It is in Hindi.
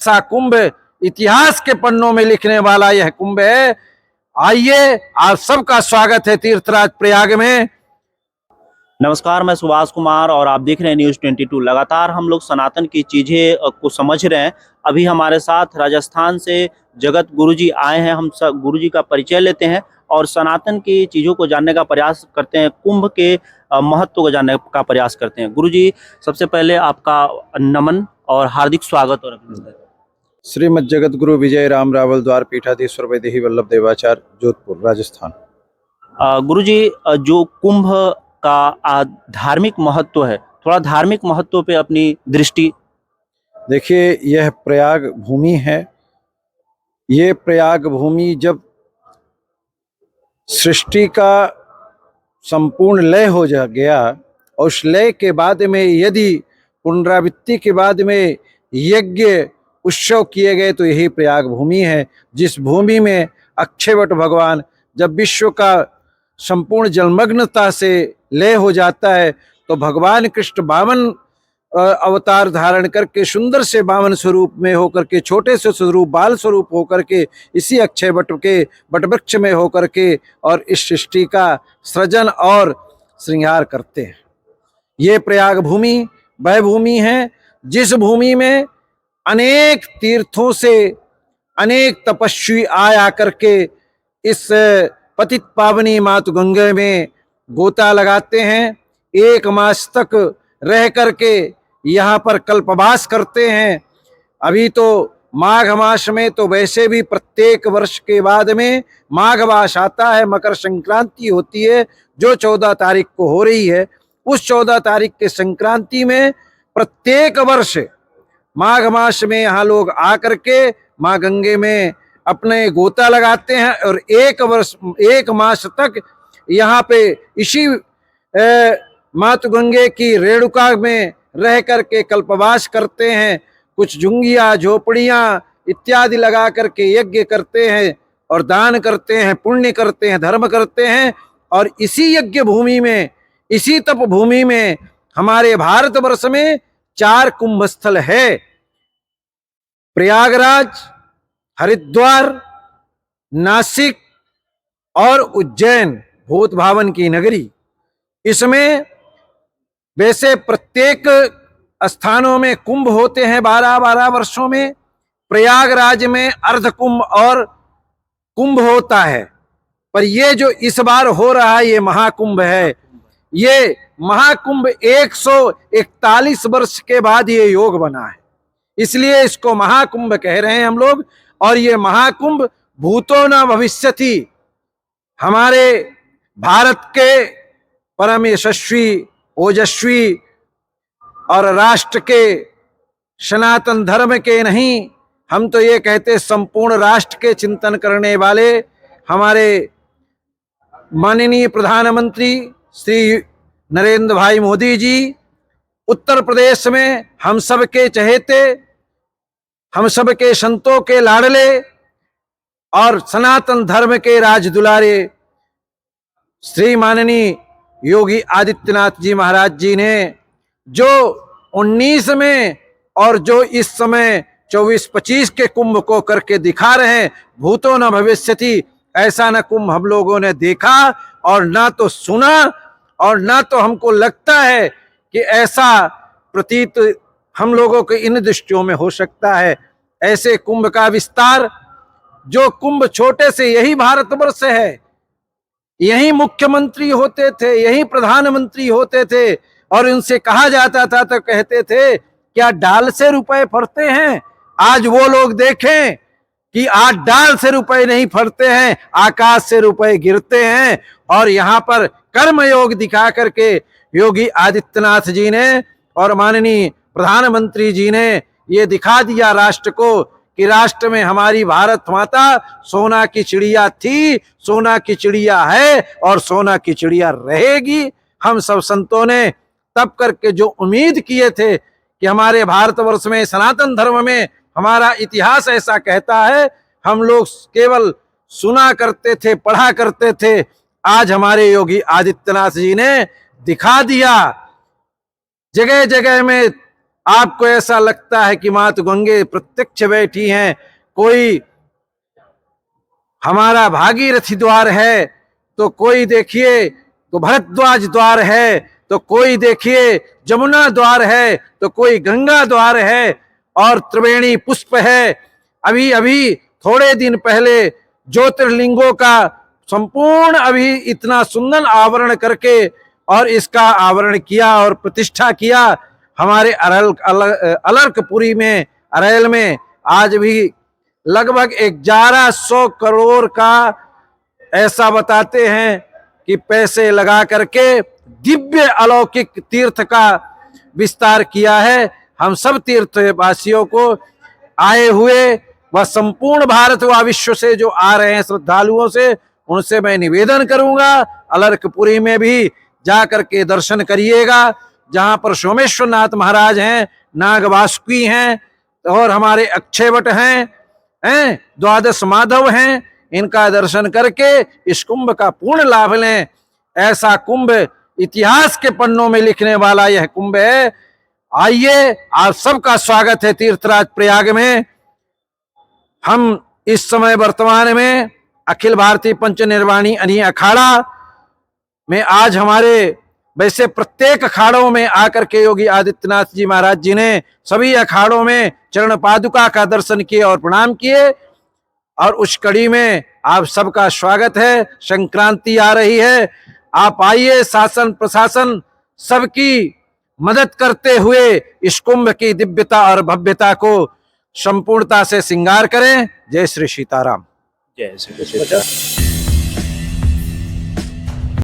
ऐसा कुंभ इतिहास के पन्नों में लिखने वाला यह कुंभ है। आइए, आप सबका स्वागत है तीर्थराज प्रयाग में। नमस्कार, मैं सुभाष कुमार और आप देख रहे हैं न्यूज़ 22। लगातार हम लोग सनातन की चीज़ें को समझ रहे हैं। अभी हमारे साथ राजस्थान से जगत गुरुजी आए हैं। हम सब गुरुजी का परिचय लेते हैं और सनातन की चीज़ों को जानने का प्रयास करते हैं, कुंभ के महत्व को जानने का प्रयास करते हैं। गुरुजी, सबसे पहले आपका नमन और हार्दिक स्वागत और अभिनंदन। श्रीमद जगत गुरु विजय राम रावल द्वार पीठाधीश्वर वैदेही वल्लभ देवाचार्य, जोधपुर, राजस्थान। गुरुजी, जो कुंभ का धार्मिक महत्व है, थोड़ा धार्मिक महत्व पे अपनी दृष्टि। देखिए, यह प्रयाग भूमि है। ये प्रयाग भूमि जब सृष्टि का संपूर्ण लय हो जा गया और उस लय के बाद में यदि पुनरावृत्ति के बाद में यज्ञ उत्सव किए गए तो यही प्रयाग भूमि है, जिस भूमि में अक्षयवट भगवान जब विश्व का संपूर्ण जलमग्नता से लय हो जाता है तो भगवान कृष्ण 52 अवतार धारण करके सुंदर से 52 स्वरूप में होकर के, छोटे से स्वरूप बाल स्वरूप होकर के इसी अक्षय वट के वटवृक्ष में होकर के और इस सृष्टि का सृजन और श्रृंगार करते हैं। ये प्रयाग भूमि वह भूमि है जिस भूमि में अनेक तीर्थों से अनेक तपस्वी आया करके इस पतित पावनी मातु गंगा में गोता लगाते हैं। 1 मास तक रह करके यहाँ पर कल्पवास करते हैं। अभी तो माघ मास में तो वैसे भी प्रत्येक वर्ष के बाद में माघ मास आता है, मकर संक्रांति होती है जो 14 तारीख को हो रही है। उस 14 तारीख के संक्रांति में प्रत्येक वर्ष माघ मास में यहाँ लोग आकर के माँ गंगे में अपने गोता लगाते हैं और 1 मास तक यहाँ पे इसी मातु गंगे की रेणुका में रह करके कल्पवास करते हैं। कुछ झुंगियाँ झोपड़ियाँ इत्यादि लगा करके यज्ञ करते हैं और दान करते हैं, पुण्य करते हैं, धर्म करते हैं। और इसी यज्ञ भूमि में, इसी तप भूमि में हमारे भारतवर्ष में 4 कुंभ स्थल है। प्रयागराज, हरिद्वार, नासिक और उज्जैन, भूत भावन की नगरी। इसमें वैसे प्रत्येक स्थानों में कुंभ होते हैं 12-12 वर्षों में। प्रयागराज में अर्ध कुंभ और कुंभ होता है, पर ये जो इस बार हो रहा है ये महाकुंभ है। ये महाकुंभ 141 वर्ष के बाद ये योग बना है, इसलिए इसको महाकुंभ कह रहे हैं हम लोग। और ये महाकुंभ भूतो न भविष्यति, हमारे भारत के परम यशस्वी, ओजस्वी और राष्ट्र के, सनातन धर्म के नहीं, हम तो ये कहते संपूर्ण राष्ट्र के चिंतन करने वाले हमारे माननीय प्रधानमंत्री श्री नरेंद्र भाई मोदी जी, उत्तर प्रदेश में हम सब के चहेते, हम सब के संतों के लाडले और सनातन धर्म के राजदुलारे श्री माननीय योगी आदित्यनाथ जी महाराज जी ने जो 19 में और जो इस समय 24-25 के कुंभ को करके दिखा रहे हैं, भूतो न भविष्यति, ऐसा न कुंभ हम लोगों ने देखा और ना तो सुना और ना तो हमको लगता है कि ऐसा प्रतीत हम लोगों के इन दृष्टियों में हो सकता है। ऐसे कुंभ का विस्तार, जो कुंभ छोटे से यही भारतवर्ष है, यही मुख्यमंत्री होते थे, यही प्रधानमंत्री होते थे और उनसे कहा जाता था तो कहते थे क्या डाल से रुपए फरते हैं। आज वो लोग देखें कि आज डाल से रुपए नहीं फरते हैं, आकाश से रुपए गिरते हैं। और यहाँ पर कर्मयोग दिखा करके योगी आदित्यनाथ जी ने और माननीय प्रधानमंत्री जी ने ये दिखा दिया राष्ट्र को कि राष्ट्र में हमारी भारत माता सोना की चिड़िया थी, सोना की चिड़िया है और सोना की चिड़िया रहेगी। हम सब संतों ने तब करके जो उम्मीद किए थे कि हमारे भारतवर्ष में, सनातन धर्म में, हमारा इतिहास ऐसा कहता है, हम लोग केवल सुना करते थे, पढ़ा करते थे। आज हमारे योगी आदित्यनाथ जी ने दिखा दिया। जगह जगह में आपको ऐसा लगता है कि मात गंगे प्रत्यक्ष बैठी हैं, कोई हमारा भागीरथी द्वार है, तो कोई देखिए तो भरद्वाज द्वार है, तो कोई देखिए जमुना द्वार है, तो कोई गंगा द्वार है और त्रिवेणी पुष्प है। अभी अभी थोड़े दिन पहले ज्योतिर्लिंगों का संपूर्ण अभी इतना सुंदर आवरण करके और इसका आवरण किया और प्रतिष्ठा किया हमारे अलर्कपुरी में, अरेल में। आज भी लगभग 1100 करोड़ का ऐसा बताते हैं कि पैसे लगा करके दिव्य अलौकिक तीर्थ का विस्तार किया है। हम सब तीर्थवासियों को आए हुए व संपूर्ण भारत व विश्व से जो आ रहे हैं श्रद्धालुओं से, उनसे मैं निवेदन करूंगा अलर्कपुरी में भी जा करके दर्शन करिएगा, जहां पर सोमेश्वर नाथ महाराज हैं, नाग वासुकी हैं और हमारे अक्षयवट हैं, द्वादश माधव हैं। इनका दर्शन करके इस कुंभ का पूर्ण लाभ लें। ऐसा कुंभ इतिहास के पन्नों में लिखने वाला यह कुंभ है। आइए, आप सबका स्वागत है तीर्थराज प्रयाग में। हम इस समय वर्तमान में अखिल भारतीय पंच निर्वाणी अनी अखाड़ा में आज हमारे वैसे प्रत्येक अखाड़ों में आकर के योगी आदित्यनाथ जी महाराज जी ने सभी अखाड़ों में चरण पादुका का दर्शन किए और प्रणाम किए, और उस कड़ी में आप सबका स्वागत है। संक्रांति आ रही है, आप आइए, शासन प्रशासन सबकी मदद करते हुए इस कुंभ की दिव्यता और भव्यता को संपूर्णता से श्रृंगार करें। जय श्री सीताराम। जय श्री कृष्ण।